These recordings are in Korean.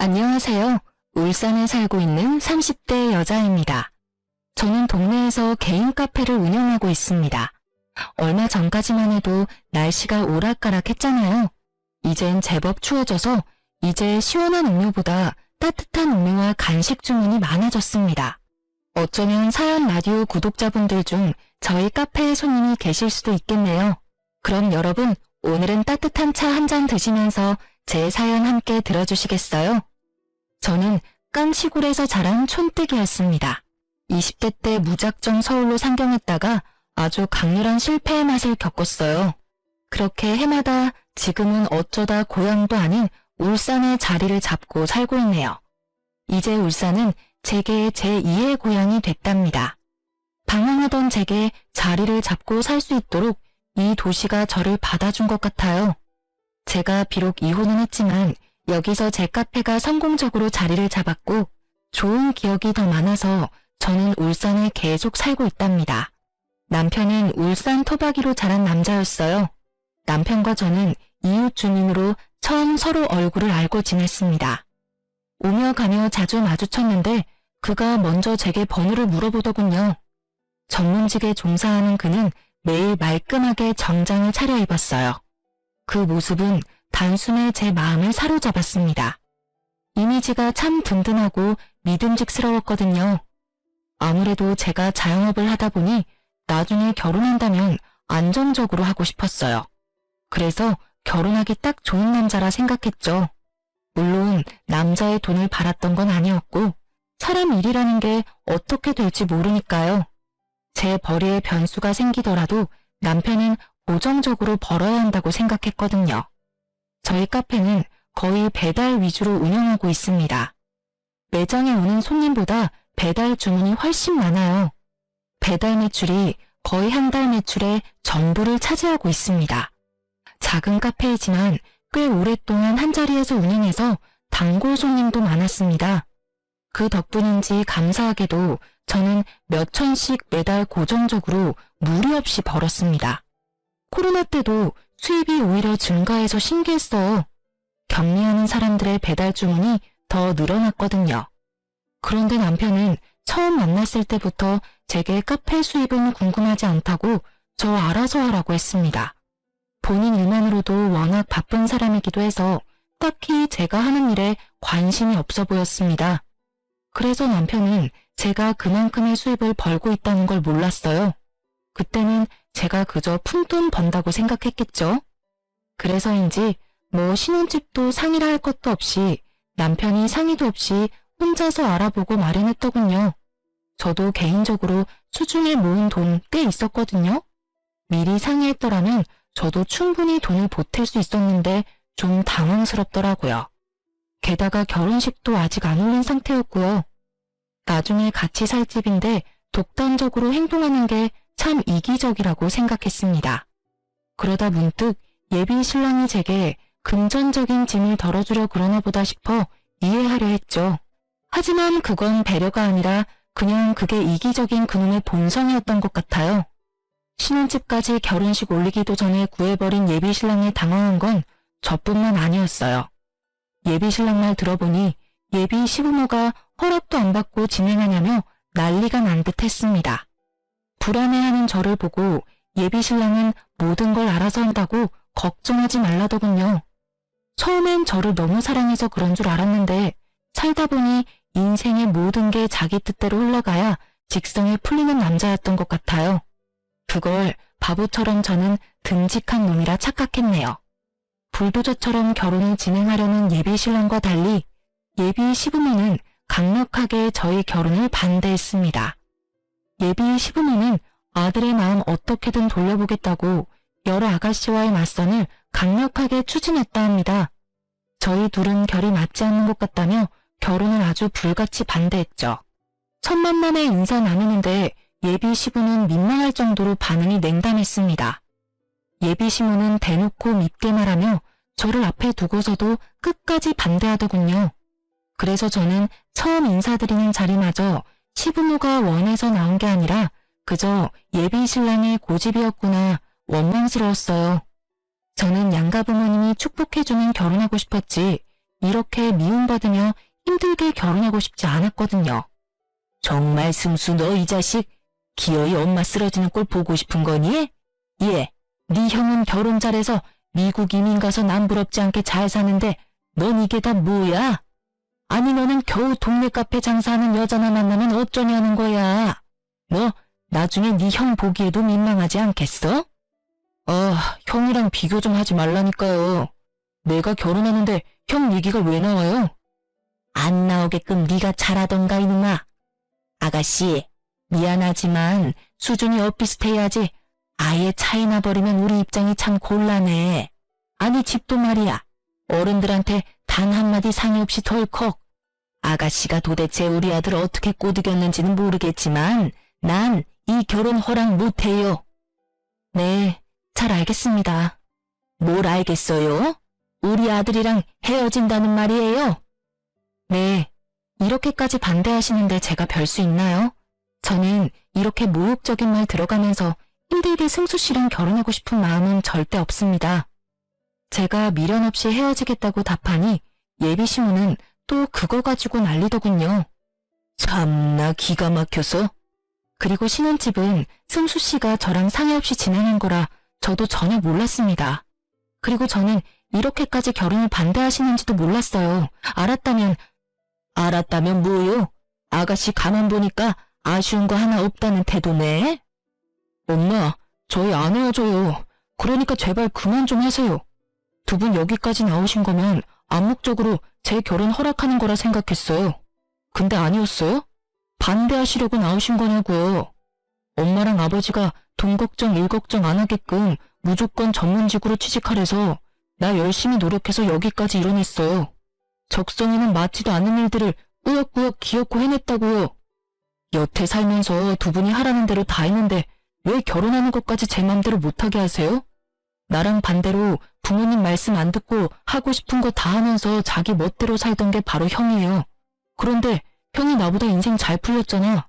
안녕하세요. 울산에 살고 있는 30대 여자입니다. 저는 동네에서 개인 카페를 운영하고 있습니다. 얼마 전까지만 해도 날씨가 오락가락했잖아요. 이젠 제법 추워져서 이제 시원한 음료보다 따뜻한 음료와 간식 주문이 많아졌습니다. 어쩌면 사연 라디오 구독자분들 중 저희 카페에 손님이 계실 수도 있겠네요. 그럼 여러분, 오늘은 따뜻한 차 한 잔 드시면서 제 사연 함께 들어주시겠어요? 저는 깡시골에서 자란 촌뜨기였습니다. 20대 때 무작정 서울로 상경했다가 아주 강렬한 실패의 맛을 겪었어요. 그렇게 해마다 지금은 어쩌다 고향도 아닌 울산에 자리를 잡고 살고 있네요. 이제 울산은 제게 제2의 고향이 됐답니다. 방황하던 제게 자리를 잡고 살 수 있도록 이 도시가 저를 받아준 것 같아요. 제가 비록 이혼은 했지만 여기서 제 카페가 성공적으로 자리를 잡았고 좋은 기억이 더 많아서 저는 울산에 계속 살고 있답니다. 남편은 울산 토박이로 자란 남자였어요. 남편과 저는 이웃 주민으로 처음 서로 얼굴을 알고 지냈습니다. 오며 가며 자주 마주쳤는데 그가 먼저 제게 번호를 물어보더군요. 전문직에 종사하는 그는 매일 말끔하게 정장을 차려입었어요. 그 모습은 단숨에 제 마음을 사로잡았습니다. 이미지가 참 든든하고 믿음직스러웠거든요. 아무래도 제가 자영업을 하다 보니 나중에 결혼한다면 안정적으로 하고 싶었어요. 그래서 결혼하기 딱 좋은 남자라 생각했죠. 물론 남자의 돈을 바랐던 건 아니었고 사람 일이라는 게 어떻게 될지 모르니까요. 제 벌이에 변수가 생기더라도 남편은 고정적으로 벌어야 한다고 생각했거든요. 저희 카페는 거의 배달 위주로 운영하고 있습니다. 매장에 오는 손님보다 배달 주문이 훨씬 많아요. 배달 매출이 거의 한 달 매출의 전부를 차지하고 있습니다. 작은 카페이지만 꽤 오랫동안 한자리에서 운영해서 단골 손님도 많았습니다. 그 덕분인지 감사하게도 저는 몇 천씩 매달 고정적으로 무리 없이 벌었습니다. 코로나 때도 수입이 오히려 증가해서 신기했어요. 격리하는 사람들의 배달 주문이 더 늘어났거든요. 그런데 남편은 처음 만났을 때부터 제게 카페 수입은 궁금하지 않다고 저 알아서 하라고 했습니다. 본인 일만으로도 워낙 바쁜 사람이기도 해서 딱히 제가 하는 일에 관심이 없어 보였습니다. 그래서 남편은 제가 그만큼의 수입을 벌고 있다는 걸 몰랐어요. 그때는 제가 그저 푼돈 번다고 생각했겠죠. 그래서인지 신혼집도 상의를 할 것도 없이 남편이 상의도 없이 혼자서 알아보고 마련했더군요. 저도 개인적으로 수중에 모은 돈 꽤 있었거든요. 미리 상의했더라면 저도 충분히 돈을 보탤 수 있었는데 좀 당황스럽더라고요. 게다가 결혼식도 아직 안 올린 상태였고요. 나중에 같이 살 집인데 독단적으로 행동하는 게 참 이기적이라고 생각했습니다. 그러다 문득 예비 신랑이 제게 금전적인 짐을 덜어주려 그러나 보다 싶어 이해하려 했죠. 하지만 그건 배려가 아니라 그냥 그게 이기적인 그놈의 본성이었던 것 같아요. 신혼집까지 결혼식 올리기도 전에 구해버린 예비 신랑에 당황한 건 저뿐만 아니었어요. 예비 신랑 말 들어보니 예비 시부모가 허락도 안 받고 진행하냐며 난리가 난 듯 했습니다. 불안해하는 저를 보고 예비 신랑은 모든 걸 알아서 한다고 걱정하지 말라더군요. 처음엔 저를 너무 사랑해서 그런 줄 알았는데 살다 보니 인생의 모든 게 자기 뜻대로 흘러가야 직성에 풀리는 남자였던 것 같아요. 그걸 바보처럼 저는 듬직한 놈이라 착각했네요. 불도저처럼 결혼을 진행하려는 예비 신랑과 달리 예비 시부모는 강력하게 저희 결혼을 반대했습니다. 예비 시부모는 아들의 마음 어떻게든 돌려보겠다고 여러 아가씨와의 맞선을 강력하게 추진했다 합니다. 저희 둘은 결이 맞지 않는 것 같다며 결혼을 아주 불같이 반대했죠. 첫 만남에 인사 나누는데 예비 시부는 민망할 정도로 반응이 냉담했습니다. 예비 시부는 대놓고 밉게 말하며 저를 앞에 두고서도 끝까지 반대하더군요. 그래서 저는 처음 인사드리는 자리마저 시부모가 원해서 나온 게 아니라 그저 예비 신랑의 고집이었구나 원망스러웠어요. 저는 양가 부모님이 축복해주면 결혼하고 싶었지 이렇게 미움받으며 힘들게 결혼하고 싶지 않았거든요. 정말 승수 너 이 자식 기어이 엄마 쓰러지는 꼴 보고 싶은 거니? 예, 네 형은 결혼 잘해서 미국 이민 가서 남부럽지 않게 잘 사는데 넌 이게 다 뭐야? 아니 너는 겨우 동네 카페 장사하는 여자나 만나면 어쩌냐는 거야. 너 나중에 네 형 보기에도 민망하지 않겠어? 형이랑 비교 좀 하지 말라니까요. 내가 결혼하는데 형 얘기가 왜 나와요? 안 나오게끔 네가 잘하던가 이놈아. 아가씨, 미안하지만 수준이 엇비슷해야지. 아예 차이 나버리면 우리 입장이 참 곤란해. 아니 집도 말이야. 어른들한테 단 한마디 상의 없이 덜컥. 아가씨가 도대체 우리 아들 어떻게 꼬드겼는지는 모르겠지만 난 이 결혼 허락 못해요. 네, 잘 알겠습니다. 뭘 알겠어요? 우리 아들이랑 헤어진다는 말이에요? 네, 이렇게까지 반대하시는데 제가 별 수 있나요? 저는 이렇게 모욕적인 말 들어가면서 힘들게 승수 씨랑 결혼하고 싶은 마음은 절대 없습니다. 제가 미련 없이 헤어지겠다고 답하니 예비 신부는 또 그거 가지고 난리더군요. 참나 기가 막혀서. 그리고 신혼집은 승수 씨가 저랑 상의 없이 진행한 거라 저도 전혀 몰랐습니다. 그리고 저는 이렇게까지 결혼을 반대하시는지도 몰랐어요. 알았다면 뭐요? 아가씨 가만 보니까 아쉬운 거 하나 없다는 태도네? 엄마, 저희 안 헤어져요. 그러니까 제발 그만 좀 하세요. 두 분 여기까지 나오신 거면 암묵적으로 제 결혼 허락하는 거라 생각했어요. 근데 아니었어요? 반대하시려고 나오신 거냐고요. 엄마랑 아버지가 돈 걱정, 일 걱정 안 하게끔 무조건 전문직으로 취직하래서 나 열심히 노력해서 여기까지 이뤄냈어요. 적성에는 맞지도 않는 일들을 꾸역꾸역 기어코 해냈다고요. 여태 살면서 두 분이 하라는 대로 다 했는데 왜 결혼하는 것까지 제 맘대로 못하게 하세요? 나랑 반대로 부모님 말씀 안 듣고 하고 싶은 거 다 하면서 자기 멋대로 살던 게 바로 형이에요. 그런데 형이 나보다 인생 잘 풀렸잖아.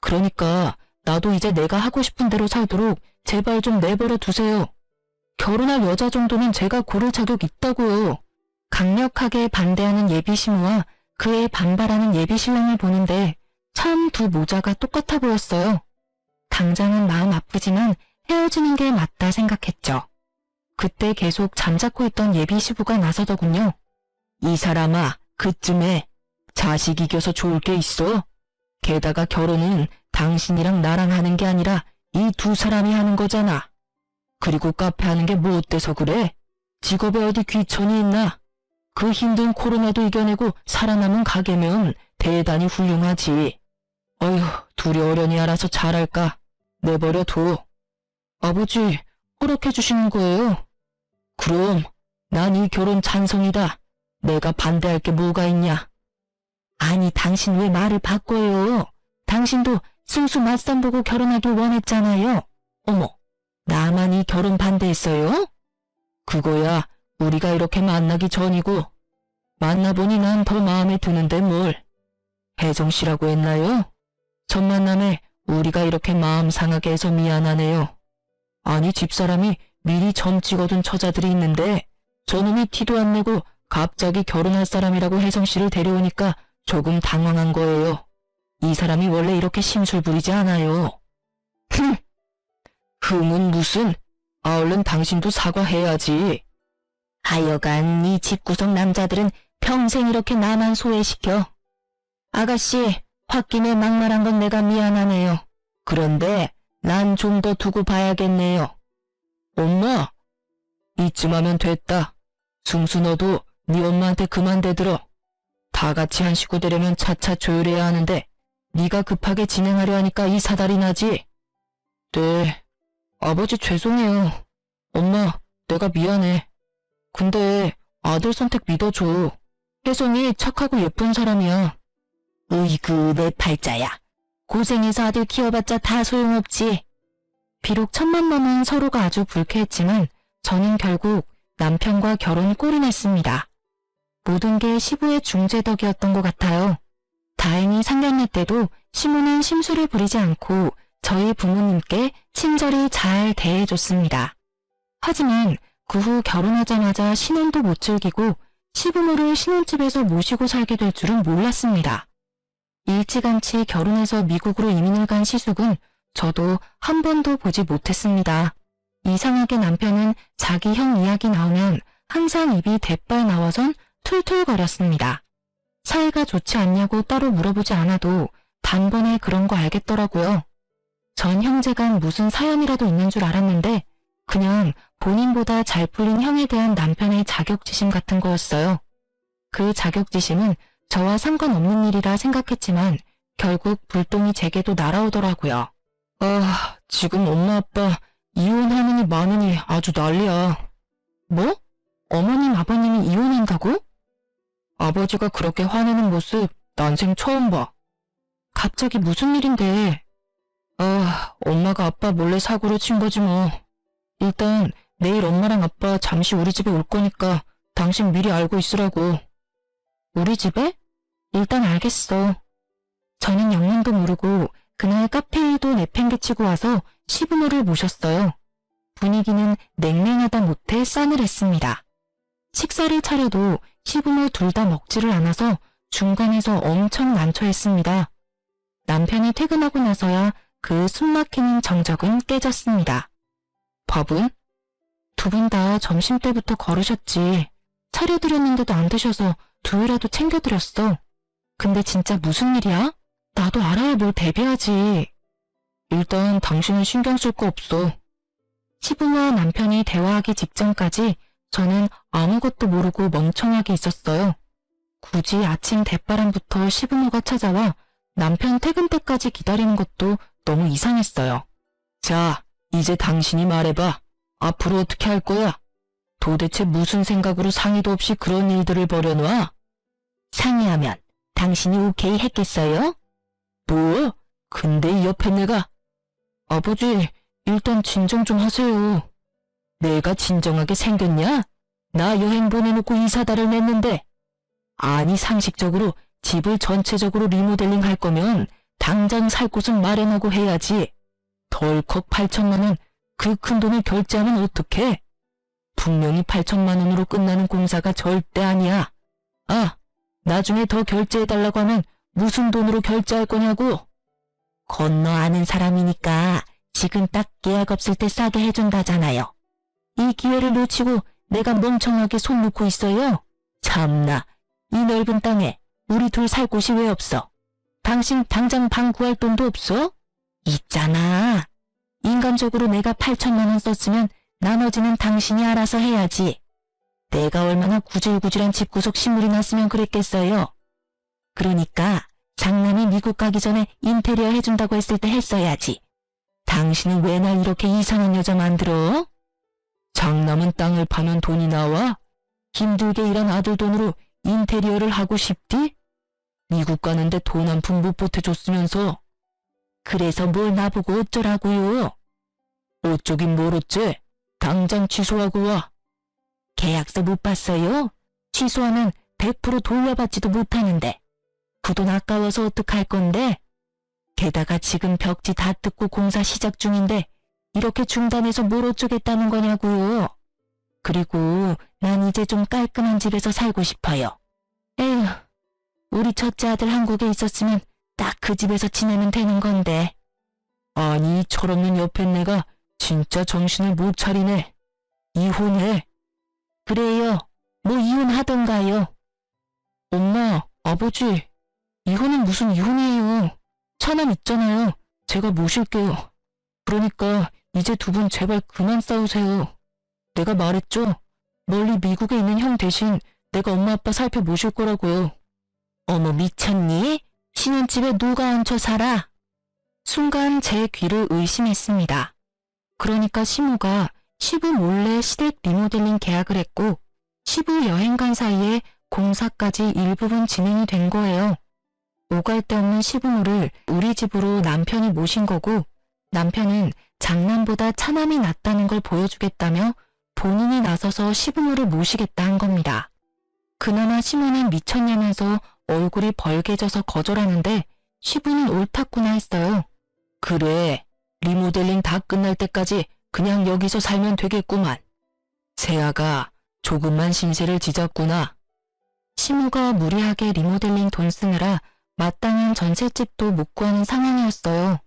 그러니까 나도 이제 내가 하고 싶은 대로 살도록 제발 좀 내버려 두세요. 결혼할 여자 정도는 제가 고를 자격 있다고요. 강력하게 반대하는 예비 신우와 그에 반발하는 예비 신랑을 보는데 참 두 모자가 똑같아 보였어요. 당장은 마음 아프지만 헤어지는 게 맞다 생각했죠. 그때 계속 잠자코 있던 예비 시부가 나서더군요. 이 사람아, 그쯤에 자식 이겨서 좋을 게 있어? 게다가 결혼은 당신이랑 나랑 하는 게 아니라 이 두 사람이 하는 거잖아. 그리고 카페 하는 게 뭐 어때서 그래? 직업에 어디 귀천이 있나? 그 힘든 코로나도 이겨내고 살아남은 가게면 대단히 훌륭하지. 어휴, 둘이 어련히 알아서 잘할까? 내버려 둬. 아버지, 허락해 주시는 거예요? 그럼 난 이 결혼 찬성이다. 내가 반대할 게 뭐가 있냐? 아니, 당신 왜 말을 바꿔요? 당신도 승수 맞선 보고 결혼하길 원했잖아요. 어머, 나만 이 결혼 반대했어요? 그거야 우리가 이렇게 만나기 전이고 만나보니 난 더 마음에 드는데 뭘. 혜정 씨라고 했나요? 첫 만남에 우리가 이렇게 마음 상하게 해서 미안하네요. 아니 집사람이 미리 점 찍어둔 처자들이 있는데 저놈이 티도 안 내고 갑자기 결혼할 사람이라고 혜정 씨를 데려오니까 조금 당황한 거예요. 이 사람이 원래 이렇게 심술 부리지 않아요. 흠은 무슨? 얼른 당신도 사과해야지. 하여간 이 집구석 남자들은 평생 이렇게 나만 소외시켜. 아가씨, 홧김에 막말한 건 내가 미안하네요. 그런데 난 좀 더 두고 봐야겠네요. 엄마, 이쯤 하면 됐다. 승수 너도 네 엄마한테 그만 대들어. 다 같이 한 식구 되려면 차차 조율해야 하는데 네가 급하게 진행하려 하니까 이 사달이 나지. 네, 아버지 죄송해요. 엄마, 내가 미안해. 근데 아들 선택 믿어줘. 혜성이 착하고 예쁜 사람이야. 으이그 내 팔자야. 고생해서 아들 키워봤자 다 소용없지. 비록 첫 만남은 서로가 아주 불쾌했지만 저는 결국 남편과 결혼 꼴이 났습니다. 모든 게 시부의 중재덕이었던 것 같아요. 다행히 상견례 때도 시모는 심술을 부리지 않고 저희 부모님께 친절히 잘 대해줬습니다. 하지만 그 후 결혼하자마자 신혼도 못 즐기고 시부모를 신혼집에서 모시고 살게 될 줄은 몰랐습니다. 일찌감치 결혼해서 미국으로 이민을 간 시숙은 저도 한 번도 보지 못했습니다. 이상하게 남편은 자기 형 이야기 나오면 항상 입이 대빨 나와선 툴툴거렸습니다. 사이가 좋지 않냐고 따로 물어보지 않아도 단번에 그런 거 알겠더라고요. 전 형제간 무슨 사연이라도 있는 줄 알았는데 그냥 본인보다 잘 풀린 형에 대한 남편의 자격지심 같은 거였어요. 그 자격지심은 저와 상관없는 일이라 생각했지만 결국 불똥이 제게도 날아오더라고요. 아, 지금 엄마 아빠 이혼하느니 마느니 아주 난리야. 뭐? 어머님 아버님이 이혼한다고? 아버지가 그렇게 화내는 모습 난생 처음 봐. 갑자기 무슨 일인데? 아, 엄마가 아빠 몰래 사고를 친 거지 뭐. 일단 내일 엄마랑 아빠 잠시 우리 집에 올 거니까 당신 미리 알고 있으라고. 우리 집에? 일단 알겠어. 저는 영문도 모르고 그날 카페에도 내팽개치고 와서 시부모를 모셨어요. 분위기는 냉랭하다 못해 싸늘했습니다. 식사를 차려도 시부모 둘 다 먹지를 않아서 중간에서 엄청 난처했습니다. 남편이 퇴근하고 나서야 그 숨막히는 정적은 깨졌습니다. 밥은? 두 분 다 점심때부터 걸으셨지. 차려드렸는데도 안 드셔서 두유라도 챙겨드렸어. 근데 진짜 무슨 일이야? 나도 알아야 뭘 대비하지. 일단 당신은 신경 쓸 거 없어. 시부모와 남편이 대화하기 직전까지 저는 아무것도 모르고 멍청하게 있었어요. 굳이 아침 대바람부터 시부모가 찾아와 남편 퇴근 때까지 기다리는 것도 너무 이상했어요. 자, 이제 당신이 말해봐. 앞으로 어떻게 할 거야? 도대체 무슨 생각으로 상의도 없이 그런 일들을 벌여놔? 상의하면 당신이 오케이 했겠어요? 뭐? 근데 이 옆에 내가... 아버지, 일단 진정 좀 하세요. 내가 진정하게 생겼냐? 나 여행 보내놓고 이사다를 냈는데. 아니 상식적으로 집을 전체적으로 리모델링 할 거면 당장 살 곳은 마련하고 해야지. 덜컥 8천만 원, 그 큰 돈을 결제하면 어떡해? 분명히 8천만 원으로 끝나는 공사가 절대 아니야. 아, 나중에 더 결제해달라고 하면 무슨 돈으로 결제할 거냐고. 건너 아는 사람이니까 지금 딱 계약 없을 때 싸게 해준다잖아요. 이 기회를 놓치고 내가 멍청하게 손 놓고 있어요. 참나, 이 넓은 땅에 우리 둘 살 곳이 왜 없어? 당신 당장 방 구할 돈도 없어? 있잖아. 인간적으로 내가 8천만 원 썼으면 나머지는 당신이 알아서 해야지. 내가 얼마나 구질구질한 집구석 신물이 났으면 그랬겠어요. 그러니까 장남이 미국 가기 전에 인테리어 해준다고 했을 때 했어야지. 당신은 왜 날 이렇게 이상한 여자 만들어? 장남은 땅을 파면 돈이 나와? 힘들게 일한 아들 돈으로 인테리어를 하고 싶디? 미국 가는데 돈 한 푼 못 보태줬으면서. 그래서 뭘 나보고 어쩌라고요? 어쩌긴 뭘 어째? 당장 취소하고 와. 계약서 못 봤어요? 취소하면 100% 돌려받지도 못하는데. 그 돈 아까워서 어떡할 건데? 게다가 지금 벽지 다 뜯고 공사 시작 중인데 이렇게 중단해서 뭘 어쩌겠다는 거냐고요. 그리고 난 이제 좀 깔끔한 집에서 살고 싶어요. 에휴, 우리 첫째 아들 한국에 있었으면 딱 그 집에서 지내면 되는 건데. 아니, 철없는 옆에 내가 진짜 정신을 못 차리네. 이혼해. 그래요. 뭐 이혼하던가요. 엄마, 아버지, 이혼은 무슨 이혼이에요. 차남 있잖아요. 제가 모실게요. 그러니까 이제 두 분 제발 그만 싸우세요. 내가 말했죠? 멀리 미국에 있는 형 대신 내가 엄마 아빠 살펴 모실 거라고요. 어머, 미쳤니? 신혼집에 누가 얹혀 살아? 순간 제 귀를 의심했습니다. 그러니까 시모가 시부 몰래 시댁 리모델링 계약을 했고 시부 여행 간 사이에 공사까지 일부분 진행이 된 거예요. 오갈 데 없는 시부모를 우리 집으로 남편이 모신 거고 남편은 장남보다 차남이 낫다는 걸 보여주겠다며 본인이 나서서 시부모를 모시겠다 한 겁니다. 그나마 시모는 미쳤냐면서 얼굴이 벌개져서 거절하는데 시부는 옳았구나 했어요. 그래, 리모델링 다 끝날 때까지 그냥 여기서 살면 되겠구만. 세아가 조금만 신세를 지졌구나. 시모가 무리하게 리모델링 돈 쓰느라 마땅한 전셋집도 못 구하는 상황이었어요.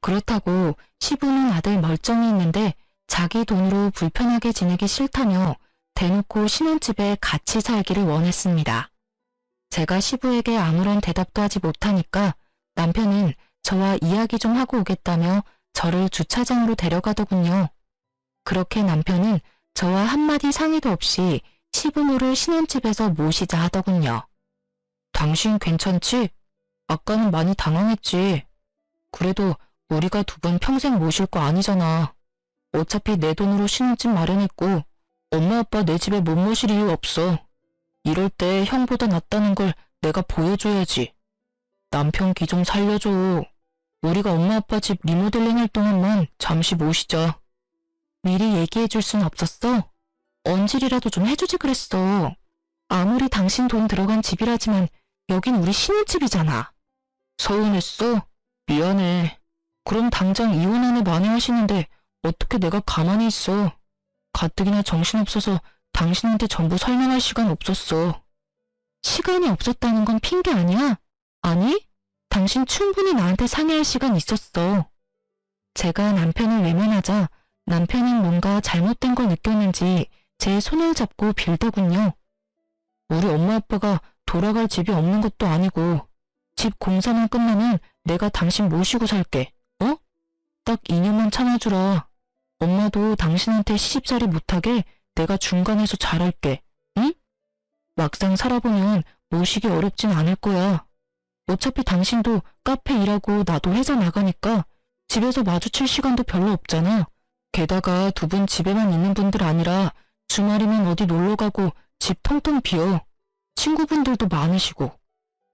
그렇다고 시부는 아들 멀쩡히 있는데 자기 돈으로 불편하게 지내기 싫다며 대놓고 신혼집에 같이 살기를 원했습니다. 제가 시부에게 아무런 대답도 하지 못하니까 남편은 저와 이야기 좀 하고 오겠다며 저를 주차장으로 데려가더군요. 그렇게 남편은 저와 한마디 상의도 없이 시부모를 신혼집에서 모시자 하더군요. 당신 괜찮지? 아까는 많이 당황했지. 그래도 우리가 두 번 평생 모실 거 아니잖아. 어차피 내 돈으로 신혼집 마련했고 엄마 아빠 내 집에 못 모실 이유 없어. 이럴 때 형보다 낫다는 걸 내가 보여줘야지. 남편 기 좀 살려줘. 우리가 엄마 아빠 집 리모델링 할 동안만 잠시 모시자. 미리 얘기해줄 순 없었어? 언질이라도 좀 해주지 그랬어. 아무리 당신 돈 들어간 집이라지만 여긴 우리 신혼집이잖아. 서운했어? 미안해. 그럼 당장 이혼안에 만회하시는데 어떻게 내가 가만히 있어. 가뜩이나 정신없어서 당신한테 전부 설명할 시간 없었어. 시간이 없었다는 건 핑계 아니야? 아니? 당신 충분히 나한테 상의할 시간 있었어. 제가 남편을 외면하자 남편은 뭔가 잘못된 걸 느꼈는지 제 손을 잡고 빌더군요. 우리 엄마 아빠가 돌아갈 집이 없는 것도 아니고 집 공사만 끝나면 내가 당신 모시고 살게. 어? 딱 2년만 참아주라. 엄마도 당신한테 시집살이 못하게 내가 중간에서 잘할게. 응? 막상 살아보면 모시기 어렵진 않을 거야. 어차피 당신도 카페 일하고 나도 회사 나가니까 집에서 마주칠 시간도 별로 없잖아. 게다가 두 분 집에만 있는 분들 아니라 주말이면 어디 놀러가고 집 텅텅 비어. 친구분들도 많으시고.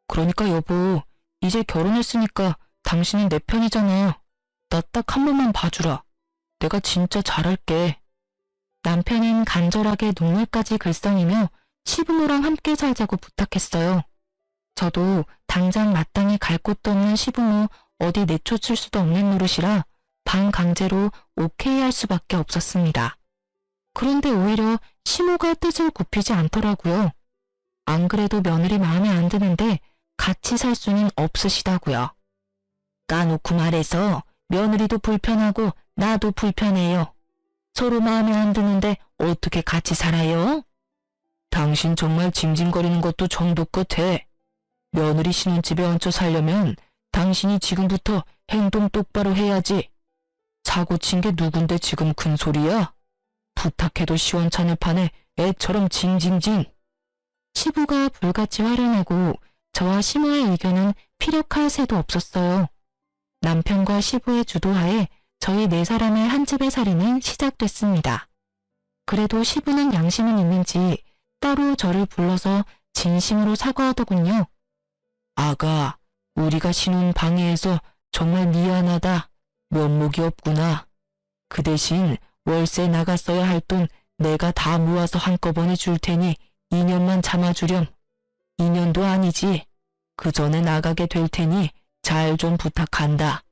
그러니까 여보, 이제 결혼했으니까 당신은 내 편이잖아. 나 딱 한 번만 봐주라. 내가 진짜 잘할게. 남편은 간절하게 눈물까지 글썽이며 시부모랑 함께 살자고 부탁했어요. 저도 당장 마땅히 갈 곳도 없는 시부모 어디 내쫓을 수도 없는 노릇이라 반강제로 오케이 할 수밖에 없었습니다. 그런데 오히려 시모가 뜻을 굽히지 않더라고요. 안 그래도 며느리 마음에 안 드는데 같이 살 수는 없으시다고요. 까놓고 말해서 며느리도 불편하고 나도 불편해요. 서로 마음에 안 드는데 어떻게 같이 살아요? 당신 정말 징징거리는 것도 정도 끝해. 며느리 신혼집에 얹혀 살려면 당신이 지금부터 행동 똑바로 해야지. 사고 친 게 누군데 지금 큰 소리야? 부탁해도 시원찮을 판에 애처럼 징징징. 시부가 불같이 화를 내고 저와 시모의 의견은 피력할 새도 없었어요. 남편과 시부의 주도하에 저희 네 사람의 한 집의 살이는 시작됐습니다. 그래도 시부는 양심은 있는지 따로 저를 불러서 진심으로 사과하더군요. 아가, 우리가 신혼 방해해서 정말 미안하다. 면목이 없구나. 그 대신 월세 나갔어야 할 돈 내가 다 모아서 한꺼번에 줄 테니 2년만 참아주렴. 2년도 아니지. 그 전에 나가게 될 테니 잘 좀 부탁한다.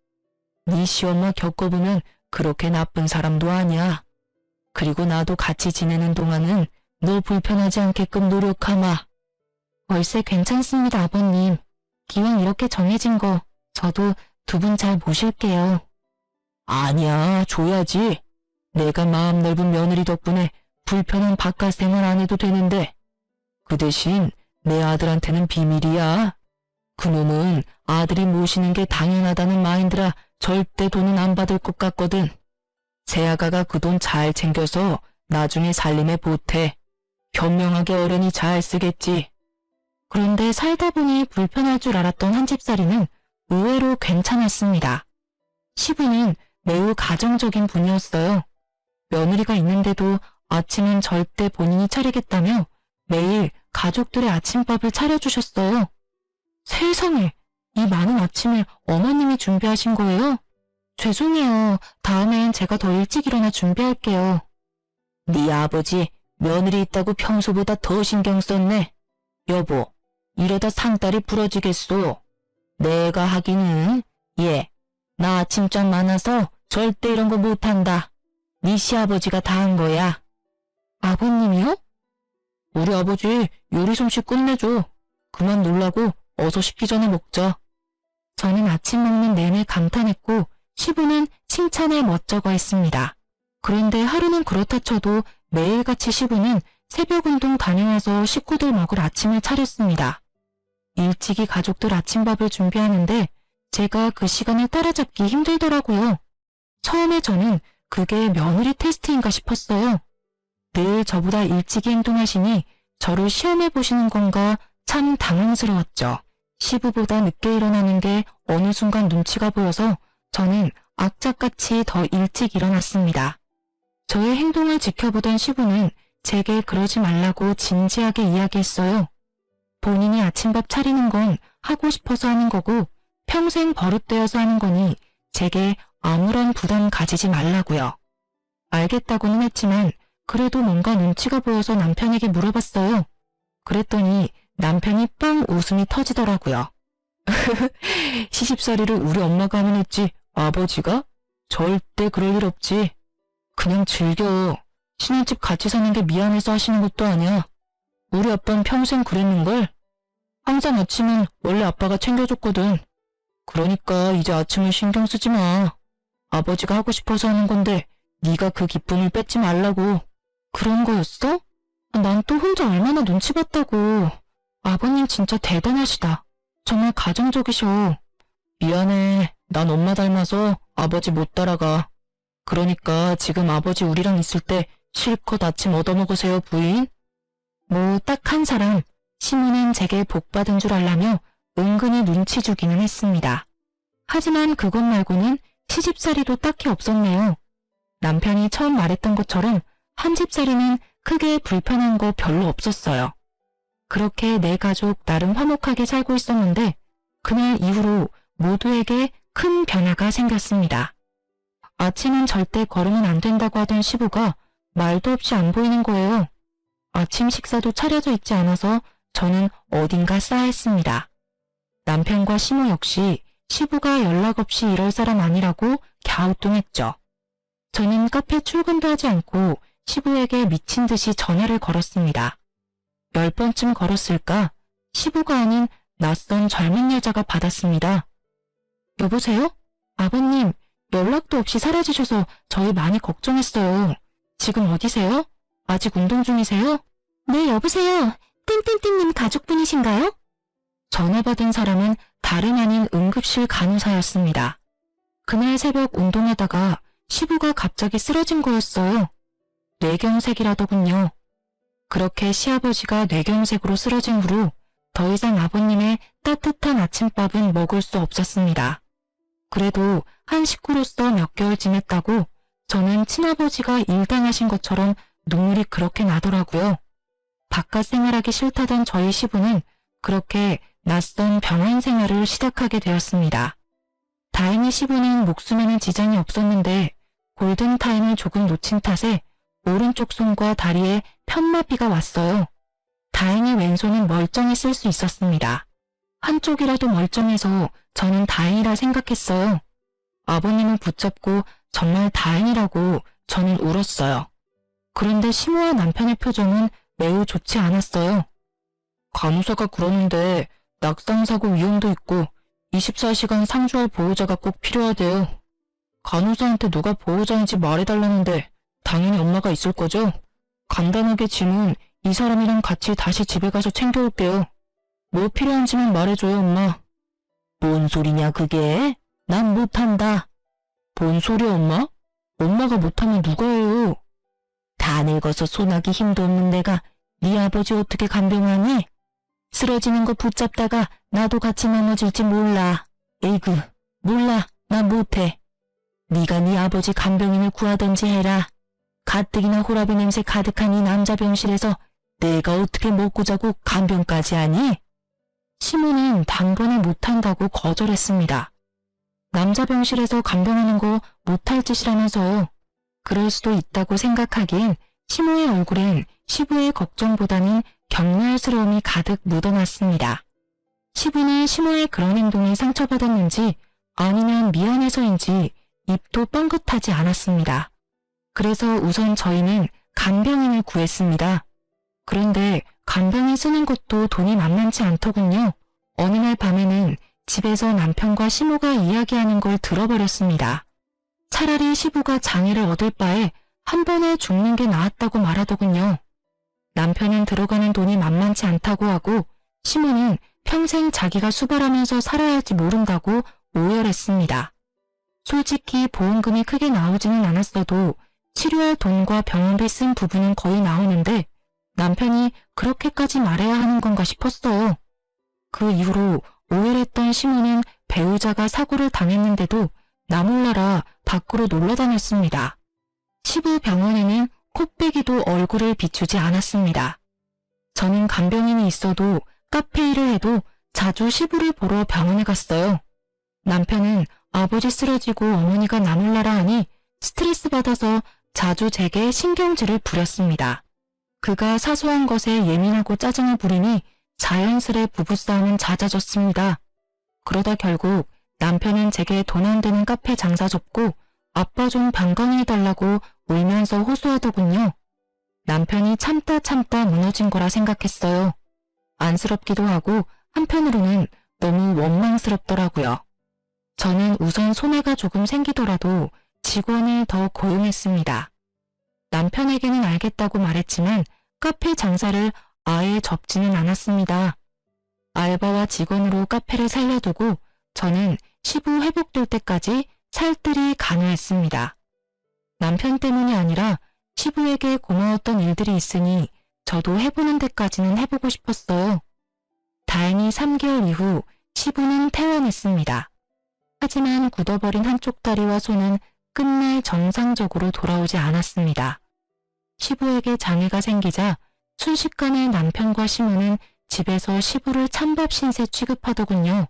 네 시엄마 겪어보면 그렇게 나쁜 사람도 아니야. 그리고 나도 같이 지내는 동안은 너 불편하지 않게끔 노력하마. 월세 괜찮습니다, 아버님. 기왕 이렇게 정해진 거 저도 두 분 잘 모실게요. 아니야, 줘야지. 내가 마음 넓은 며느리 덕분에 불편한 바깥 생활 안 해도 되는데. 그 대신 내 아들한테는 비밀이야. 그놈은 아들이 모시는 게 당연하다는 마인드라 절대 돈은 안 받을 것 같거든. 새아가가 그 돈 잘 챙겨서 나중에 살림에 보태. 현명하게 어련히 잘 쓰겠지. 그런데 살다 보니 불편할 줄 알았던 한 집살이는 의외로 괜찮았습니다. 시부는 매우 가정적인 분이었어요. 며느리가 있는데도 아침은 절대 본인이 차리겠다며 매일 가족들의 아침밥을 차려주셨어요. 세상에, 이 많은 아침을 어머님이 준비하신 거예요? 죄송해요. 다음엔 제가 더 일찍 일어나 준비할게요. 네 아버지 며느리 있다고 평소보다 더 신경 썼네. 여보, 이러다 상다리 부러지겠소. 내가 하기는 나 아침잠 많아서 절대 이런 거 못한다. 네 시아버지가 다 한 거야. 아버님이요? 우리 아버지 요리 솜씨 끝내줘. 그만 놀라고 어서 식기 전에 먹자. 저는 아침 먹는 내내 감탄했고 시부는 칭찬에 멋쩍어 했습니다. 그런데 하루는 그렇다 쳐도 매일같이 시부는 새벽 운동 다녀와서 식구들 먹을 아침을 차렸습니다. 일찍이 가족들 아침밥을 준비하는데 제가 그 시간을 따라잡기 힘들더라고요. 처음에 저는 그게 며느리 테스트인가 싶었어요. 늘 저보다 일찍이 행동하시니 저를 시험해 보시는 건가 참 당황스러웠죠. 시부보다 늦게 일어나는 게 어느 순간 눈치가 보여서 저는 악착같이 더 일찍 일어났습니다. 저의 행동을 지켜보던 시부는 제게 그러지 말라고 진지하게 이야기했어요. 본인이 아침밥 차리는 건 하고 싶어서 하는 거고 평생 버릇되어서 하는 거니 제게 아무런 부담 가지지 말라고요. 알겠다고는 했지만 그래도 뭔가 눈치가 보여서 남편에게 물어봤어요. 그랬더니 남편이 빵 웃음이 터지더라고요. 시집살이를 우리 엄마가 하면 했지 아버지가? 절대 그럴 일 없지. 그냥 즐겨. 신혼집 같이 사는 게 미안해서 하시는 것도 아니야. 우리 아빠는 평생 그랬는걸. 항상 아침은 원래 아빠가 챙겨줬거든. 그러니까 이제 아침을 신경 쓰지 마. 아버지가 하고 싶어서 하는 건데 네가 그 기쁨을 뺏지 말라고. 그런 거였어? 난 또 혼자 얼마나 눈치 봤다고. 아버님 진짜 대단하시다. 정말 가정적이셔. 미안해. 난 엄마 닮아서 아버지 못 따라가. 그러니까 지금 아버지 우리랑 있을 때 실컷 아침 얻어먹으세요, 부인. 뭐 딱 한 사람, 시모는 제게 복받은 줄 알라며 은근히 눈치 주기는 했습니다. 하지만 그것 말고는 시집살이도 딱히 없었네요. 남편이 처음 말했던 것처럼 한 집살이는 크게 불편한 거 별로 없었어요. 그렇게 내 가족 나름 화목하게 살고 있었는데 그날 이후로 모두에게 큰 변화가 생겼습니다. 아침은 절대 걸으면 안 된다고 하던 시부가 말도 없이 안 보이는 거예요. 아침 식사도 차려져 있지 않아서 저는 어딘가 싸했습니다. 남편과 시모 역시 시부가 연락 없이 이럴 사람 아니라고 갸우뚱했죠. 저는 카페 출근도 하지 않고 시부에게 미친 듯이 전화를 걸었습니다. 10번쯤 걸었을까? 시부가 아닌 낯선 젊은 여자가 받았습니다. 여보세요? 아버님, 연락도 없이 사라지셔서 저희 많이 걱정했어요. 지금 어디세요? 아직 운동 중이세요? 네, 여보세요. 띵띵띵님 가족분이신가요? 전화 받은 사람은 다름 아닌 응급실 간호사였습니다. 그날 새벽 운동하다가 시부가 갑자기 쓰러진 거였어요. 뇌경색이라더군요. 그렇게 시아버지가 뇌경색으로 쓰러진 후로 더 이상 아버님의 따뜻한 아침밥은 먹을 수 없었습니다. 그래도 한 식구로서 몇 개월 지냈다고 저는 친아버지가 일당하신 것처럼 눈물이 그렇게 나더라고요. 바깥 생활하기 싫다던 저희 시부는 그렇게 낯선 병원 생활을 시작하게 되었습니다. 다행히 시부는 목숨에는 지장이 없었는데 골든타임을 조금 놓친 탓에 오른쪽 손과 다리에 편마비가 왔어요. 다행히 왼손은 멀쩡히 쓸 수 있었습니다. 한쪽이라도 멀쩡해서 저는 다행이라 생각했어요. 아버님을 붙잡고 정말 다행이라고 저는 울었어요. 그런데 시모와 남편의 표정은 매우 좋지 않았어요. 간호사가 그러는데 낙상사고 위험도 있고 24시간 상주할 보호자가 꼭 필요하대요. 간호사한테 누가 보호자인지 말해달라는데 당연히 엄마가 있을 거죠? 간단하게 짐은 이 사람이랑 같이 다시 집에 가서 챙겨올게요. 뭐 필요한지만 말해줘요, 엄마. 뭔 소리냐 그게? 난 못한다. 뭔 소리야, 엄마? 엄마가 못하면 누가 해요? 다 늙어서 손하기 힘도 없는 내가 네 아버지 어떻게 간병하니? 쓰러지는 거 붙잡다가 나도 같이 넘어질지 몰라. 에이그, 몰라. 나 못해. 네가 네 아버지 간병인을 구하던지 해라. 가뜩이나 호라비 냄새 가득한 이 남자 병실에서 내가 어떻게 먹고 자고 간병까지 하니? 시모는 단번에 못한다고 거절했습니다. 남자 병실에서 간병하는 거 못할 짓이라면서요. 그럴 수도 있다고 생각하기엔 시모의 얼굴엔 시부의 걱정보다는 경멸스러움이 가득 묻어났습니다. 시부는 시모의 그런 행동이 상처받았는지 아니면 미안해서인지 입도 뻥긋하지 않았습니다. 그래서 우선 저희는 간병인을 구했습니다. 그런데 간병인 쓰는 것도 돈이 만만치 않더군요. 어느 날 밤에는 집에서 남편과 시부가 이야기하는 걸 들어버렸습니다. 차라리 시부가 장애를 얻을 바에 한 번에 죽는 게 나았다고 말하더군요. 남편은 들어가는 돈이 만만치 않다고 하고 시부는 평생 자기가 수발하면서 살아야 할지 모른다고 오열했습니다. 솔직히 보험금이 크게 나오지는 않았어도 치료할 돈과 병원비 쓴 부분은 거의 나오는데 남편이 그렇게까지 말해야 하는 건가 싶었어요. 그 이후로 오열했던 시모는 배우자가 사고를 당했는데도 나몰라라 밖으로 놀러다녔습니다. 시부 병원에는 코빼기도 얼굴을 비추지 않았습니다. 저는 간병인이 있어도 카페 일을 해도 자주 시부를 보러 병원에 갔어요. 남편은 아버지 쓰러지고 어머니가 나몰라라 하니 스트레스 받아서 자주 제게 신경질을 부렸습니다. 그가 사소한 것에 예민하고 짜증을 부리니 자연스레 부부싸움은 잦아졌습니다. 그러다 결국 남편은 제게 돈 안 되는 카페 장사 접고 아빠 좀 방광해달라고 울면서 호소하더군요. 남편이 참다 무너진 거라 생각했어요. 안쓰럽기도 하고 한편으로는 너무 원망스럽더라고요. 저는 우선 손해가 조금 생기더라도 직원을 더 고용했습니다. 남편에게는 알겠다고 말했지만 카페 장사를 아예 접지는 않았습니다. 알바와 직원으로 카페를 살려두고 저는 시부 회복될 때까지 살뜰히 간호했습니다. 남편 때문이 아니라 시부에게 고마웠던 일들이 있으니 저도 해보는 데까지는 해보고 싶었어요. 다행히 3개월 이후 시부는 퇴원했습니다. 하지만 굳어버린 한쪽 다리와 손은 끝내 정상적으로 돌아오지 않았습니다. 시부에게 장애가 생기자 순식간에 남편과 시모는 집에서 시부를 찬밥 신세 취급하더군요.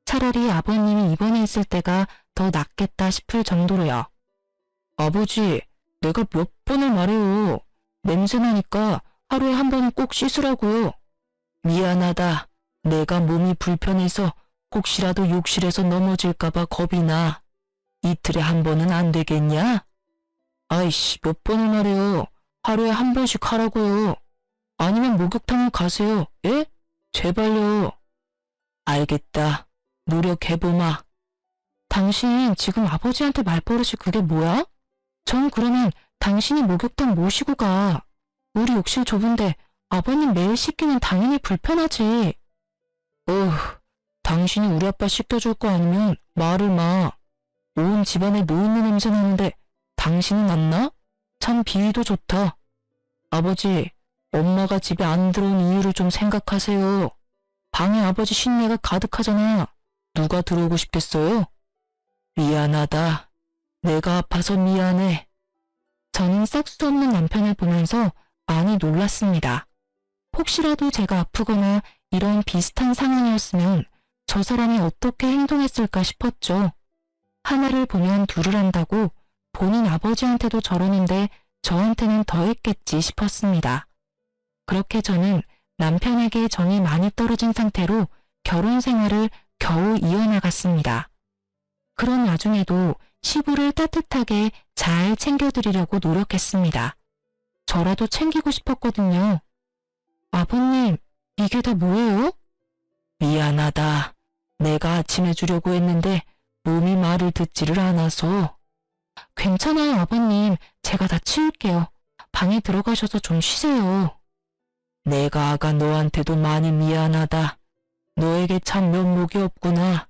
차라리 아버님이 입원해 있을 때가 더 낫겠다 싶을 정도로요. 아버지, 내가 몇 번을 말해요. 냄새나니까 하루에 한 번은 꼭 씻으라고요. 미안하다. 내가 몸이 불편해서 혹시라도 욕실에서 넘어질까봐 겁이 나. 이틀에 한 번은 안 되겠냐? 아이씨, 몇 번을 말해요. 하루에 한 번씩 하라고요. 아니면 목욕탕을 가세요. 예? 제발요. 알겠다. 노력해보마. 당신 지금 아버지한테 말버릇이 그게 뭐야? 전 그러면 당신이 목욕탕 모시고 가. 우리 욕실 좁은데 아버님 매일 씻기는 당연히 불편하지. 당신이 우리 아빠 씻겨줄 거 아니면 말을 마. 온 집안에 노인네 냄새 나는데 당신은 안 나? 참 비위도 좋다. 아버지, 엄마가 집에 안 들어온 이유를 좀 생각하세요. 방에 아버지 쉰내가 가득하잖아. 누가 들어오고 싶겠어요? 미안하다. 내가 아파서 미안해. 저는 싹 수 없는 남편을 보면서 많이 놀랐습니다. 혹시라도 제가 아프거나 이런 비슷한 상황이었으면 저 사람이 어떻게 행동했을까 싶었죠. 하나를 보면 둘을 한다고 본인 아버지한테도 저러는데 저한테는 더 했겠지 싶었습니다. 그렇게 저는 남편에게 정이 많이 떨어진 상태로 결혼 생활을 겨우 이어나갔습니다. 그런 와중에도 시부를 따뜻하게 잘 챙겨드리려고 노력했습니다. 저라도 챙기고 싶었거든요. 아버님, 이게 다 뭐예요? 미안하다. 내가 아침 해주려고 했는데 몸이 말을 듣지를 않아서. 괜찮아요, 아버님. 제가 다 치울게요. 방에 들어가셔서 좀 쉬세요. 내가 아가 너한테도 많이 미안하다. 너에게 참 면목이 없구나.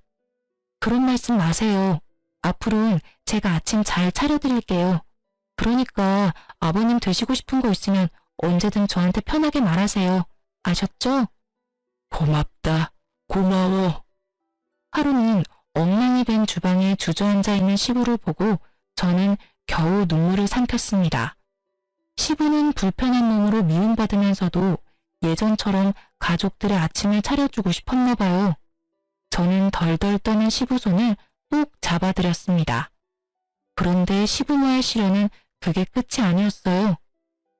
그런 말씀 마세요. 앞으로는 제가 아침 잘 차려드릴게요. 그러니까 아버님 드시고 싶은 거 있으면 언제든 저한테 편하게 말하세요. 아셨죠? 고맙다. 고마워. 하루는 엉망이 된 주방에 주저앉아 있는 시부를 보고 저는 겨우 눈물을 삼켰습니다. 시부는 불편한 몸으로 미움받으면서도 예전처럼 가족들의 아침을 차려주고 싶었나 봐요. 저는 덜덜 떠는 시부 손을 꼭 잡아드렸습니다. 그런데 시부모의 시련은 그게 끝이 아니었어요.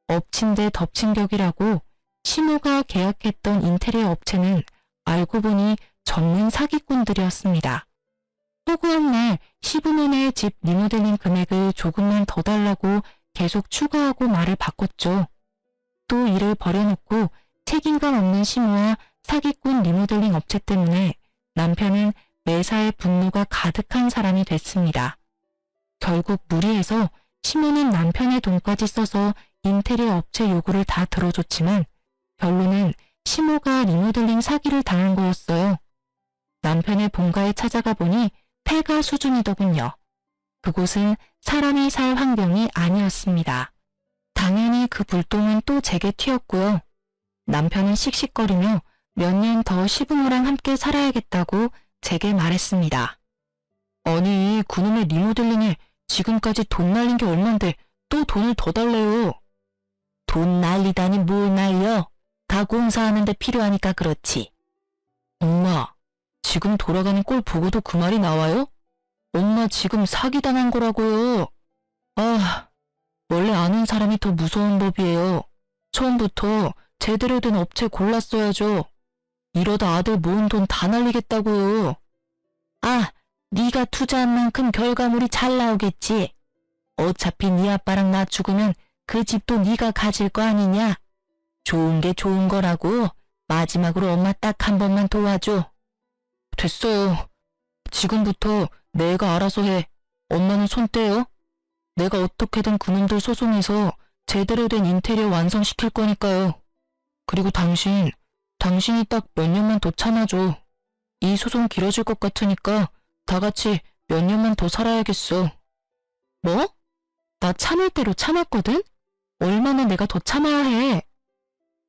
엎친 데 덮친 격이라고 시모가 계약했던 인테리어 업체는 알고 보니 전문 사기꾼들이었습니다. 허구한 날 시부모네 집 리모델링 금액을 조금만 더 달라고 계속 추가하고 말을 바꿨죠. 또 일을 버려놓고 책임감 없는 시모와 사기꾼 리모델링 업체 때문에 남편은 매사에 분노가 가득한 사람이 됐습니다. 결국 무리해서 시모는 남편의 돈까지 써서 인테리어 업체 요구를 다 들어줬지만 결론은 시모가 리모델링 사기를 당한 거였어요. 남편의 본가에 찾아가 보니 폐가 수준이더군요. 그곳은 사람이 살 환경이 아니었습니다. 당연히 그 불똥은 또 제게 튀었고요. 남편은 씩씩거리며 몇 년 더 시부모랑 함께 살아야겠다고 제게 말했습니다. 아니, 그놈의 리모델링에 지금까지 돈 날린 게 얼만데 또 돈을 더 달래요. 돈 날리다니 뭘 날려? 다 공사하는데 필요하니까 그렇지. 엄마, 지금 돌아가는 꼴 보고도 그 말이 나와요? 엄마 지금 사기당한 거라고요. 아, 원래 아는 사람이 더 무서운 법이에요. 처음부터 제대로 된 업체 골랐어야죠. 이러다 아들 모은 돈 다 날리겠다고요. 아, 네가 투자한 만큼 결과물이 잘 나오겠지. 어차피 네 아빠랑 나 죽으면 그 집도 네가 가질 거 아니냐. 좋은 게 좋은 거라고. 마지막으로 엄마 딱 한 번만 도와줘. 됐어요. 지금부터 내가 알아서 해. 엄마는 손 떼요. 내가 어떻게든 그놈들 소송해서 제대로 된 인테리어 완성시킬 거니까요. 그리고 당신이 딱 몇 년만 더 참아줘. 이 소송 길어질 것 같으니까 다 같이 몇 년만 더 살아야겠어. 뭐? 나 참을 대로 참았거든? 얼마나 내가 더 참아야 해?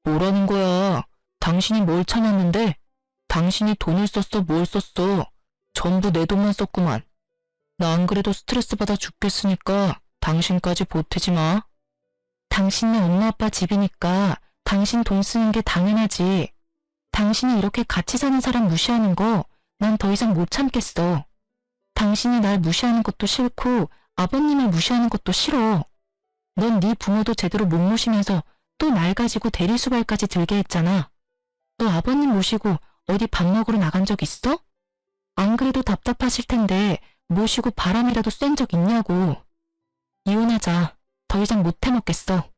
뭐라는 거야? 당신이 뭘 참았는데? 당신이 돈을 썼어, 뭘 썼어? 전부 내 돈만 썼구만. 나 안 그래도 스트레스 받아 죽겠으니까 당신까지 보태지 마. 당신네 엄마 아빠 집이니까 당신 돈 쓰는 게 당연하지. 당신이 이렇게 같이 사는 사람 무시하는 거 난 더 이상 못 참겠어. 당신이 날 무시하는 것도 싫고 아버님을 무시하는 것도 싫어. 넌 네 부모도 제대로 못 모시면서 또 날 가지고 대리수발까지 들게 했잖아. 너 아버님 모시고 어디 밥 먹으러 나간 적 있어? 안 그래도 답답하실 텐데 모시고 바람이라도 쐰 적 있냐고. 이혼하자. 더 이상 못 해먹겠어.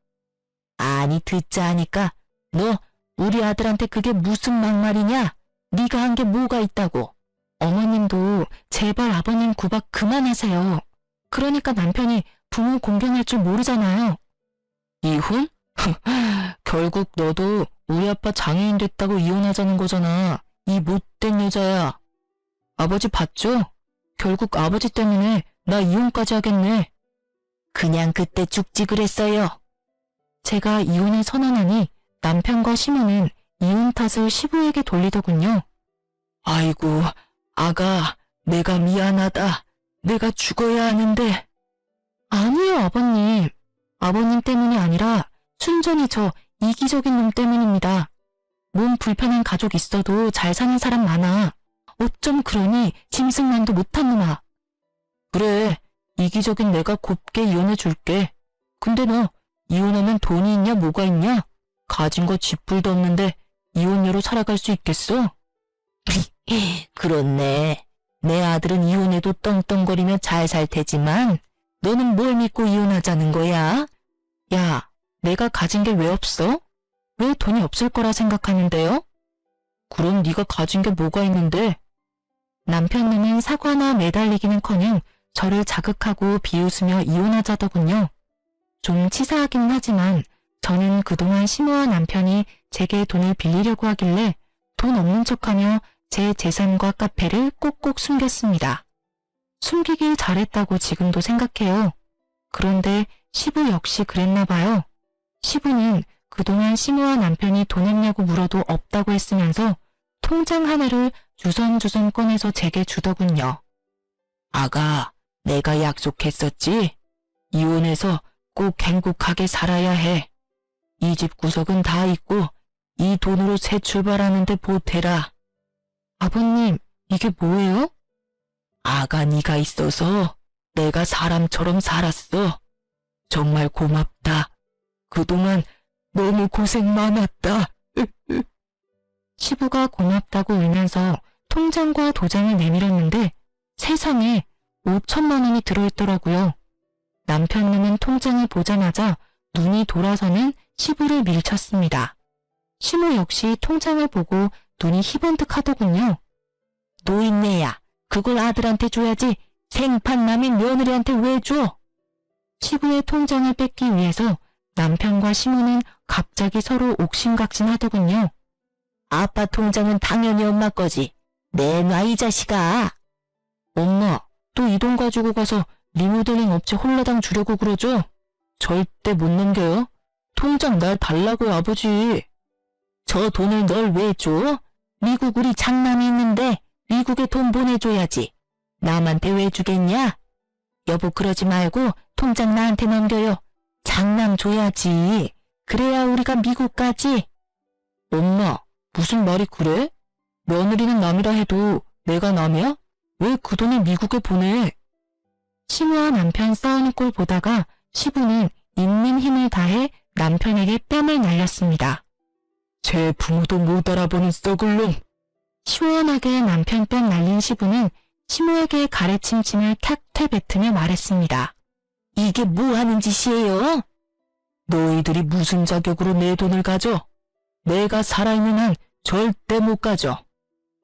아니 듣자 하니까 너 우리 아들한테 그게 무슨 막말이냐? 네가 한 게 뭐가 있다고. 어머님도 제발 아버님 구박 그만하세요. 그러니까 남편이 부모 공경할 줄 모르잖아요. 이혼? 결국 너도 우리 아빠 장애인 됐다고 이혼하자는 거잖아. 이 못된 여자야. 아버지 봤죠? 결국 아버지 때문에 나 이혼까지 하겠네. 그냥 그때 죽지 그랬어요. 제가 이혼을 선언하니 남편과 시모는 이혼 탓을 시부에게 돌리더군요. 아이고, 아가, 내가 미안하다. 내가 죽어야 하는데. 아니요, 아버님. 아버님 때문이 아니라 순전히 저 이기적인 놈 때문입니다. 몸 불편한 가족 있어도 잘 사는 사람 많아. 어쩜 그러니 짐승만도 못한 놈아. 그래, 이기적인 내가 곱게 이혼해 줄게. 근데 너 이혼하면 돈이 있냐 뭐가 있냐? 가진 거 집불도 없는데 이혼녀로 살아갈 수 있겠어? 그렇네. 내 아들은 이혼해도 떵떵거리며 잘 살 테지만 너는 뭘 믿고 이혼하자는 거야? 야, 내가 가진 게 왜 없어? 왜 돈이 없을 거라 생각하는데요? 그럼 네가 가진 게 뭐가 있는데? 남편님은 사과나 매달리기는커녕 저를 자극하고 비웃으며 이혼하자더군요. 좀 치사하긴 하지만 저는 그동안 시모와 남편이 제게 돈을 빌리려고 하길래 돈 없는 척하며 제 재산과 카페를 꼭꼭 숨겼습니다. 숨기길 잘했다고 지금도 생각해요. 그런데 시부 역시 그랬나 봐요. 시부는 그동안 시모와 남편이 돈 없냐고 물어도 없다고 했으면서 통장 하나를 주섬주섬 꺼내서 제게 주더군요. 아가, 내가 약속했었지? 이혼해서 꼭 행복하게 살아야 해. 이 집 구석은 다 있고 이 돈으로 새 출발하는데 보태라. 아버님, 이게 뭐예요? 아가 네가 있어서 내가 사람처럼 살았어. 정말 고맙다. 그동안 너무 고생 많았다. 시부가 고맙다고 울면서 통장과 도장을 내밀었는데 세상에 5천만 원이 들어있더라고요. 남편님은 통장을 보자마자 눈이 돌아서는 시부를 밀쳤습니다. 시모 역시 통장을 보고 눈이 희번뜩하더군요. 노인네야, 그걸 아들한테 줘야지. 생판 남인 며느리한테 왜 줘? 시부의 통장을 뺏기 위해서 남편과 시모는 갑자기 서로 옥신각신하더군요. 아빠 통장은 당연히 엄마 거지. 내놔 이 자식아. 엄마, 또 이 돈 가지고 가서 리모델링 업체 홀라당 주려고 그러죠? 절대 못 넘겨요. 통장 날 달라고요, 아버지. 저 돈을 널 왜 줘? 미국 우리 장남이 있는데 미국에 돈 보내줘야지. 남한테 왜 주겠냐? 여보, 그러지 말고 통장 나한테 넘겨요. 장남 줘야지. 그래야 우리가 미국 가지. 엄마, 무슨 말이 그래? 며느리는 남이라 해도 내가 남이야? 왜 그 돈을 미국에 보내? 시부와 남편 싸우는 꼴 보다가 시부는 있는 힘을 다해 남편에게 뺨을 날렸습니다. 제 부모도 못 알아보는 썩을 놈. 시원하게 남편 뺨 날린 시부는 시모에게 가래침침을 탁탁 뱉으며 말했습니다. 이게 뭐 하는 짓이에요? 너희들이 무슨 자격으로 내 돈을 가져? 내가 살아있는 한 절대 못 가져.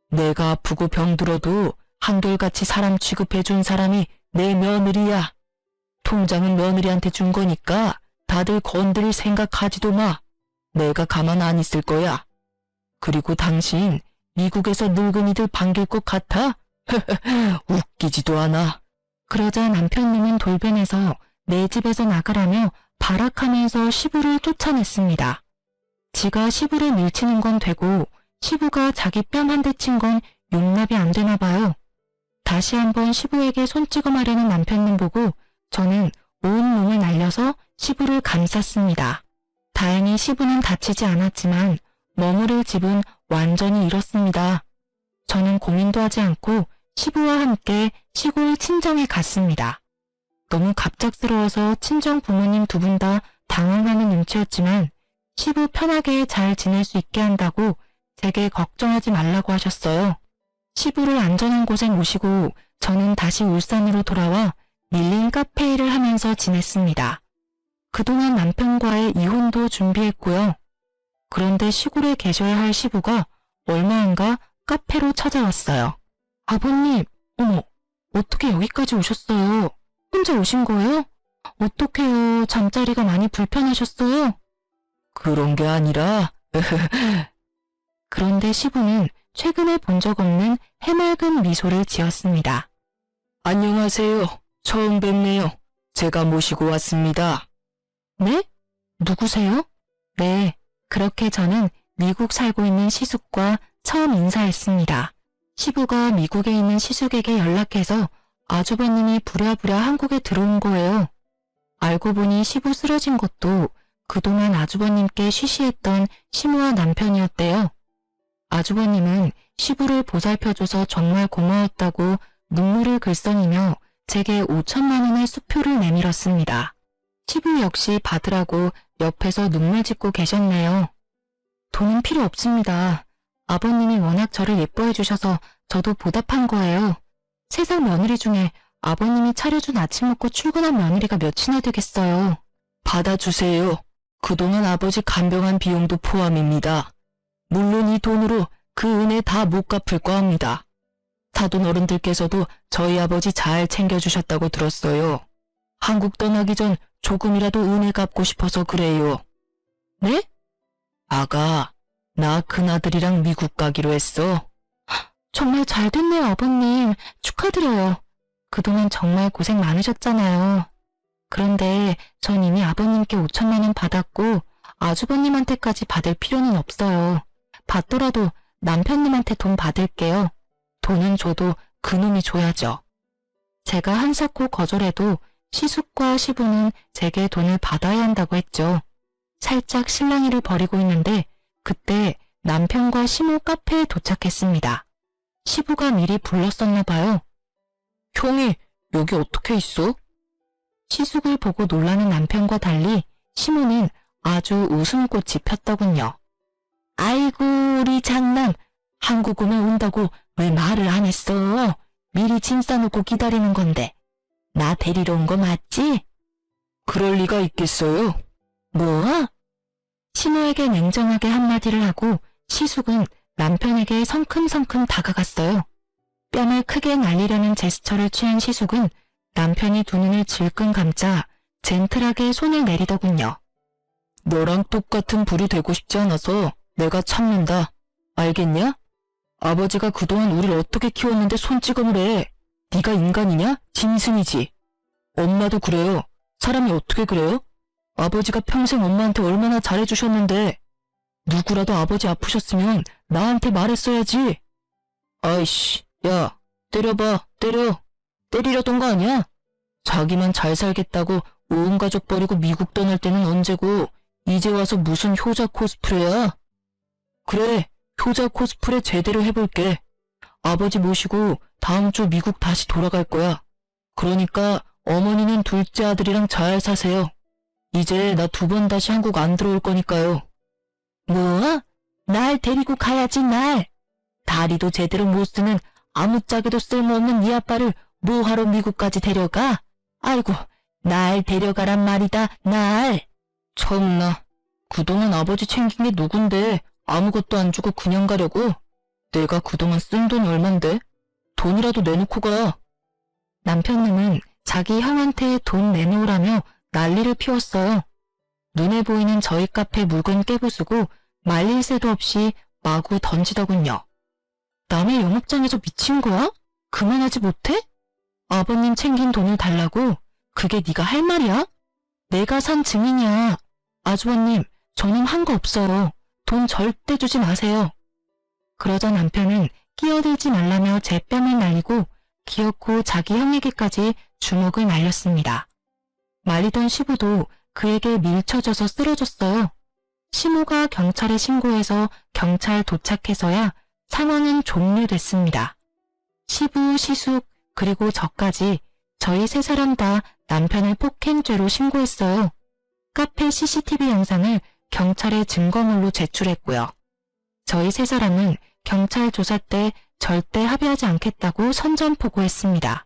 내가 아프고 병들어도 한결같이 사람 취급해준 사람이 내 며느리야. 통장은 며느리한테 준 거니까 다들 건드릴 생각하지도 마. 내가 가만 안 있을 거야. 그리고 당신 미국에서 늙은이들 반길 것 같아? 웃기지도 않아. 그러자 남편님은 돌변해서 내 집에서 나가라며 발악하면서 시부를 쫓아냈습니다. 지가 시부를 밀치는 건 되고 시부가 자기 뺨 한 대 친 건 용납이 안 되나 봐요. 다시 한번 시부에게 손 찍어 마려는 남편님 보고 저는 온 몸을 날려서 시부를 감쌌습니다. 다행히 시부는 다치지 않았지만 머무를 집은 완전히 잃었습니다. 저는 고민도 하지 않고 시부와 함께 시골 친정에 갔습니다. 너무 갑작스러워서 친정 부모님 두 분 다 당황하는 눈치였지만 시부 편하게 잘 지낼 수 있게 한다고 제게 걱정하지 말라고 하셨어요. 시부를 안전한 곳에 모시고 저는 다시 울산으로 돌아와 밀린 카페 일을 하면서 지냈습니다. 그동안 남편과의 이혼도 준비했고요. 그런데 시골에 계셔야 할 시부가 얼마 안가 카페로 찾아왔어요. 아버님, 어머, 어떻게 여기까지 오셨어요? 혼자 오신 거예요? 어떡해요, 잠자리가 많이 불편하셨어요? 그런 게 아니라... 그런데 시부는 최근에 본 적 없는 해맑은 미소를 지었습니다. 안녕하세요. 처음 뵙네요. 제가 모시고 왔습니다. 네? 누구세요? 네, 그렇게 저는 미국 살고 있는 시숙과 처음 인사했습니다. 시부가 미국에 있는 시숙에게 연락해서 아주버님이 부랴부랴 한국에 들어온 거예요. 알고 보니 시부 쓰러진 것도 그동안 아주버님께 쉬쉬했던 시모와 남편이었대요. 아주버님은 시부를 보살펴줘서 정말 고마웠다고 눈물을 글썽이며 제게 5천만 원의 수표를 내밀었습니다. 시부 역시 받으라고 옆에서 눈물 짓고 계셨네요. 돈은 필요 없습니다. 아버님이 워낙 저를 예뻐해 주셔서 저도 보답한 거예요. 세상 며느리 중에 아버님이 차려준 아침 먹고 출근한 며느리가 몇이나 되겠어요. 받아주세요. 그동안 아버지 간병한 비용도 포함입니다. 물론 이 돈으로 그 은혜 다 못 갚을 거합니다. 사돈 어른들께서도 저희 아버지 잘 챙겨주셨다고 들었어요. 한국 떠나기 전 조금이라도 은혜 갚고 싶어서 그래요. 네? 아가, 나 큰아들이랑 미국 가기로 했어. 정말 잘 됐네요, 아버님. 축하드려요. 그동안 정말 고생 많으셨잖아요. 그런데 전 이미 아버님께 5천만 원 받았고 아주버님한테까지 받을 필요는 없어요. 받더라도 남편님한테 돈 받을게요. 돈은 줘도 그놈이 줘야죠. 제가 한사코 거절해도 시숙과 시부는 제게 돈을 받아야 한다고 했죠. 살짝 실랑이를 벌이고 있는데 그때 남편과 시모 카페에 도착했습니다. 시부가 미리 불렀었나 봐요. 형이 여기 어떻게 있어? 시숙을 보고 놀라는 남편과 달리 시모는 아주 웃음꽃이 폈더군요. 아이고 우리 장남, 한국 오면 온다고 왜 말을 안 했어? 미리 짐 싸놓고 기다리는 건데. 나 데리러 온 거 맞지? 그럴 리가 있겠어요? 뭐? 신우에게 냉정하게 한마디를 하고 시숙은 남편에게 성큼성큼 다가갔어요. 뺨을 크게 날리려는 제스처를 취한 시숙은 남편이 두 눈을 질끈 감자 젠틀하게 손을 내리더군요. 너랑 똑같은 불이 되고 싶지 않아서 내가 참는다. 알겠냐? 아버지가 그동안 우릴 어떻게 키웠는데 손찌검을 해. 네가 인간이냐? 짐승이지. 엄마도 그래요. 사람이 어떻게 그래요? 아버지가 평생 엄마한테 얼마나 잘해주셨는데 누구라도 아버지 아프셨으면 나한테 말했어야지. 아이씨, 야, 때려봐, 때려. 때리려던 거 아니야? 자기만 잘 살겠다고 온 가족 버리고 미국 떠날 때는 언제고 이제 와서 무슨 효자 코스프레야? 그래, 효자 코스프레 제대로 해볼게. 아버지 모시고 다음 주 미국 다시 돌아갈 거야. 그러니까 어머니는 둘째 아들이랑 잘 사세요. 이제 나 두 번 다시 한국 안 들어올 거니까요. 뭐? 날 데리고 가야지, 날. 다리도 제대로 못 쓰는 아무짝에도 쓸모없는 네 아빠를 뭐하러 미국까지 데려가? 아이고, 날 데려가란 말이다, 날. 참나, 그동안 아버지 챙긴 게 누군데 아무것도 안 주고 그냥 가려고? 내가 그동안 쓴 돈이 얼만데? 돈이라도 내놓고 가. 남편님은 자기 형한테 돈 내놓으라며 난리를 피웠어요. 눈에 보이는 저희 카페 물건 깨부수고 말릴 새도 없이 마구 던지더군요. 남의 영업장에서 미친 거야? 그만하지 못해? 아버님 챙긴 돈을 달라고? 그게 네가 할 말이야? 내가 산 증인이야. 아주버님, 저는 한 거 없어요. 돈 절대 주지 마세요. 그러자 남편은 끼어들지 말라며 제 뺨을 날리고 기어코 자기 형에게까지 주먹을 날렸습니다. 말리던 시부도 그에게 밀쳐져서 쓰러졌어요. 시모가 경찰에 신고해서 경찰 도착해서야 상황은 종료됐습니다. 시부, 시숙, 그리고 저까지 저희 세 사람 다 남편을 폭행죄로 신고했어요. 카페 CCTV 영상을 경찰에 증거물로 제출했고요. 저희 세 사람은 경찰 조사 때 절대 합의하지 않겠다고 선전포고했습니다.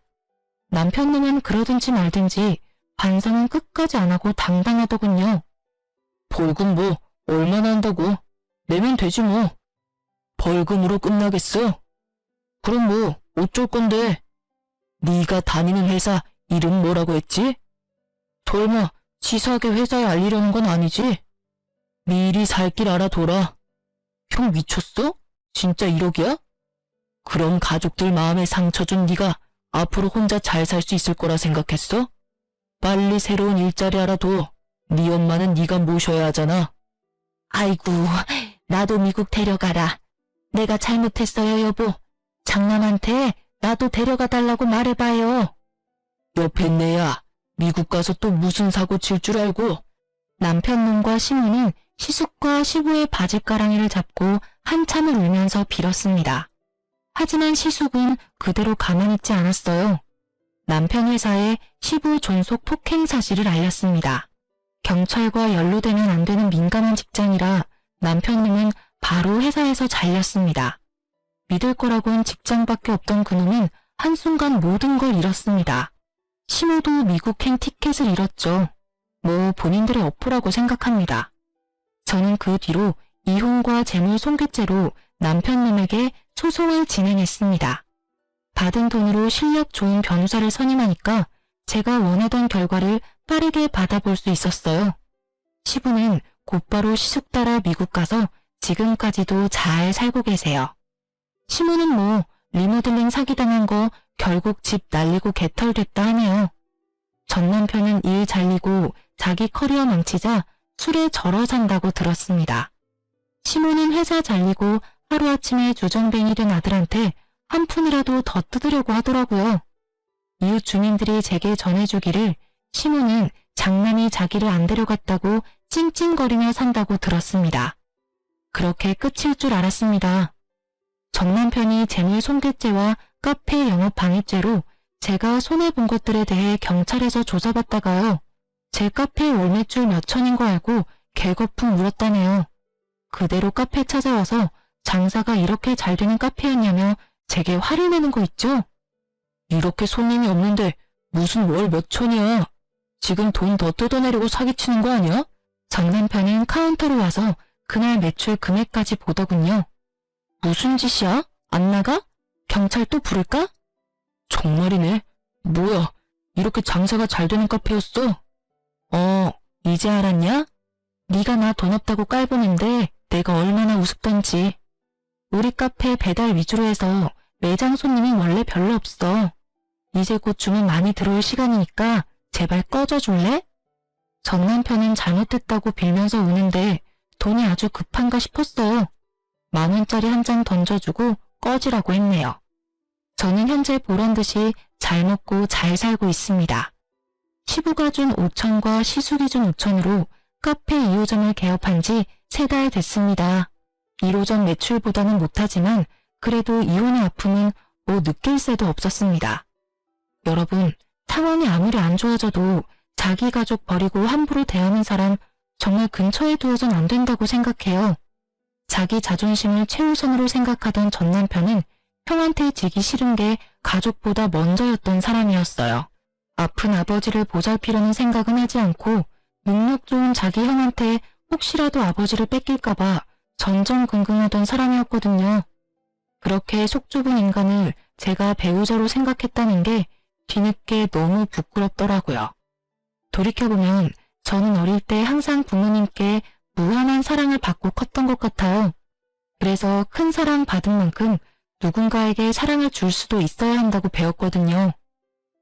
남편님은 그러든지 말든지 반성은 끝까지 안 하고 당당하더군요. 벌금 뭐 얼마나 한다고? 내면 되지 뭐. 벌금으로 끝나겠어? 그럼 뭐 어쩔 건데? 네가 다니는 회사 이름 뭐라고 했지? 설마 치사하게 회사에 알리려는 건 아니지? 미리 살 길 알아둬라. 형 미쳤어? 진짜 1억이야? 그럼 가족들 마음에 상처 준 네가 앞으로 혼자 잘 살 수 있을 거라 생각했어? 빨리 새로운 일자리 알아둬. 네 엄마는 네가 모셔야 하잖아. 아이고, 나도 미국 데려가라. 내가 잘못했어요, 여보. 장남한테 나도 데려가 달라고 말해봐요. 옆에 내야 미국 가서 또 무슨 사고 칠 줄 알고. 남편놈과 시모는 시숙과 시부의 바짓가랑이를 잡고 한참을 울면서 빌었습니다. 하지만 시숙은 그대로 가만히 있지 않았어요. 남편 회사에 시부 존속 폭행 사실을 알렸습니다. 경찰과 연루되면 안 되는 민감한 직장이라 남편님은 바로 회사에서 잘렸습니다. 믿을 거라곤 직장밖에 없던 그놈은 한순간 모든 걸 잃었습니다. 시모도 미국행 티켓을 잃었죠. 뭐 본인들의 어포라고 생각합니다. 저는 그 뒤로 이혼과 재물 손괴죄로 남편님에게 소송을 진행했습니다. 받은 돈으로 실력 좋은 변호사를 선임하니까 제가 원하던 결과를 빠르게 받아볼 수 있었어요. 시부는 곧바로 시숙 따라 미국 가서 지금까지도 잘 살고 계세요. 시모는 뭐 리모델링 사기당한 거 결국 집 날리고 개털됐다 하네요. 전 남편은 일 잘리고 자기 커리어 망치자 술에 절어 산다고 들었습니다. 시모는 회사 잘리고 하루아침에 주정뱅이 된 아들한테 한 푼이라도 더 뜯으려고 하더라고요. 이웃 주민들이 제게 전해주기를 시모는 장남이 자기를 안 데려갔다고 찡찡거리며 산다고 들었습니다. 그렇게 끝일 줄 알았습니다. 전 남편이 재물 손괴죄와 카페 영업 방해죄로 제가 손해본 것들에 대해 경찰에서 조사받다가요. 제 카페 월 매출 몇 천인 거 알고 개거품 물었다네요. 그대로 카페 찾아와서 장사가 이렇게 잘 되는 카페였냐며 제게 화를 내는 거 있죠? 이렇게 손님이 없는데 무슨 월 몇 천이야. 지금 돈 더 뜯어내려고 사기치는 거 아니야? 정 남편은 카운터로 와서 그날 매출 금액까지 보더군요. 무슨 짓이야? 안 나가? 경찰 또 부를까? 정말이네. 뭐야, 이렇게 장사가 잘 되는 카페였어? 이제 알았냐? 네가 나 돈 없다고 깔보는데 내가 얼마나 우습던지. 우리 카페 배달 위주로 해서 매장 손님이 원래 별로 없어. 이제 곧 주문 많이 들어올 시간이니까 제발 꺼져줄래? 전 남편은 잘못했다고 빌면서 우는데 돈이 아주 급한가 싶었어요. 10,000원짜리 한 장 던져주고 꺼지라고 했네요. 저는 현재 보란듯이 잘 먹고 잘 살고 있습니다. 시부가 준 5,000과 시숙이 준 5,000으로 카페 2호점을 개업한 지 3달 됐습니다. 1호점 매출보다는 못하지만 그래도 이혼의 아픔은 뭐 느낄 새도 없었습니다. 여러분, 상황이 아무리 안 좋아져도 자기 가족 버리고 함부로 대하는 사람 정말 근처에 두어선 안 된다고 생각해요. 자기 자존심을 최우선으로 생각하던 전 남편은 형한테 지기 싫은 게 가족보다 먼저였던 사람이었어요. 아픈 아버지를 보살피려는 생각은 하지 않고 능력 좋은 자기 형한테 혹시라도 아버지를 뺏길까봐 전전긍긍하던 사람이었거든요. 그렇게 속 좁은 인간을 제가 배우자로 생각했다는 게 뒤늦게 너무 부끄럽더라고요. 돌이켜보면 저는 어릴 때 항상 부모님께 무한한 사랑을 받고 컸던 것 같아요. 그래서 큰 사랑 받은 만큼 누군가에게 사랑을 줄 수도 있어야 한다고 배웠거든요.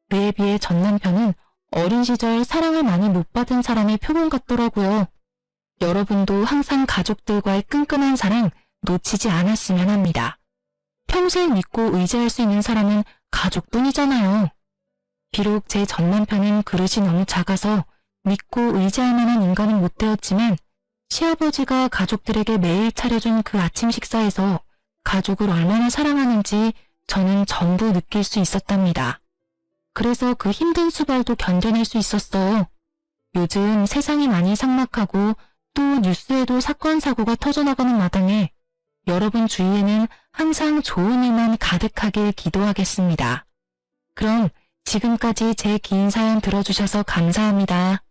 그에 비해 전 남편은 어린 시절 사랑을 많이 못 받은 사람의 표본 같더라고요. 여러분도 항상 가족들과의 끈끈한 사랑 놓치지 않았으면 합니다. 평생 믿고 의지할 수 있는 사람은 가족뿐이잖아요. 비록 제 전 남편은 그릇이 너무 작아서 믿고 의지할 만한 인간은 못 되었지만 시아버지가 가족들에게 매일 차려준 그 아침 식사에서 가족을 얼마나 사랑하는지 저는 전부 느낄 수 있었답니다. 그래서 그 힘든 수발도 견뎌낼 수 있었어요. 요즘 세상이 많이 삭막하고 또 뉴스에도 사건 사고가 터져나가는 마당에 여러분 주위에는 항상 좋은 일만 가득하길 기도하겠습니다. 그럼 지금까지 제 긴 사연 들어주셔서 감사합니다.